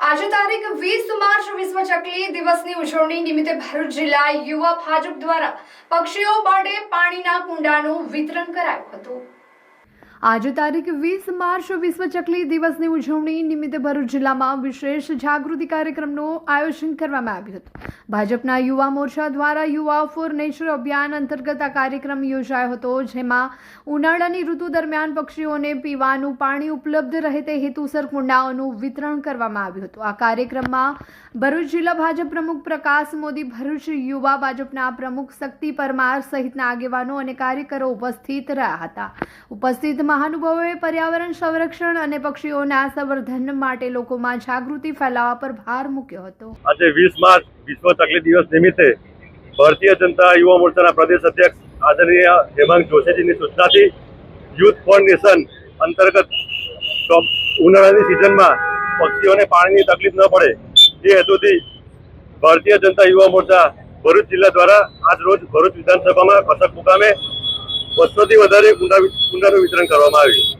આજે તારીખ 20 માર્ચ વિશ્વ ચકલી દિવસની ઉજવણી નિમિત્તે ભરૂચ જિલ્લા યુવા ભાજપ દ્વારા પક્ષીઓ માટે પાણીના કુંડાનું વિતરણ કરાયું હતું। આજે તારીખ 20 માર્ચ વિશ્વ ચકલી દિવસની ઉજવણી નિમિત્તે ભરૂચ જિલ્લામાં વિશેષ જાગૃતિ કાર્યક્રમનું આયોજન કરવામાં આવ્યું હતું। ભાજપના યુવા મોરચા દ્વારા યુવા ફોર નેચર અભિયાન અંતર્ગત આ કાર્યક્રમ યોજાયો હતો, જેમાં ઉનાળાની ઋતુ દરમિયાન પક્ષીઓને પીવાનું પાણી ઉપલબ્ધ રહે તે હેતુસર કુંડાઓનું વિતરણ કરવામાં આવ્યું હતું। આ કાર્યક્રમમાં ભરૂચ જિલ્લા ભાજપ પ્રમુખ પ્રકાશ મોદી, ભરૂચ યુવા ભાજપના પ્રમુખ શક્તિ પરમાર સહિતના આગેવાનો અને કાર્યકરો ઉપસ્થિત રહ્યા હતા। ઉપસ્થિત મહાનુભાવોએ પર્યાવરણ સંરક્ષણ અને પક્ષીઓના સંવર્ધન માટે લોકોમાં જાગૃતિ ફેલાવવા પર ભાર મૂક્યો હતો। આજે 20 માર્ચ વિશ્વ ચકલી દિવસ નિમિત્તે ભારતીય જનતા યુવા મોરચાના પ્રદેશ અધ્યક્ષ આદરણીય હેમાંગ જોશીજીની સૂચનાથી યુથ ફોર નેશન અંતર્ગત ઉનાળાની સિઝનમાં પક્ષીઓને પાણીની તકલીફ ન પડે એ હેતુથી ભારતીય જનતા યુવા મોરચા ભરૂચ જિલ્લા દ્વારા આજ રોજ ભરૂચ વિધાનસભામાં કસક મુકામે 200થી વધારે કુંડાનું વિતરણ કરવામાં આવ્યું।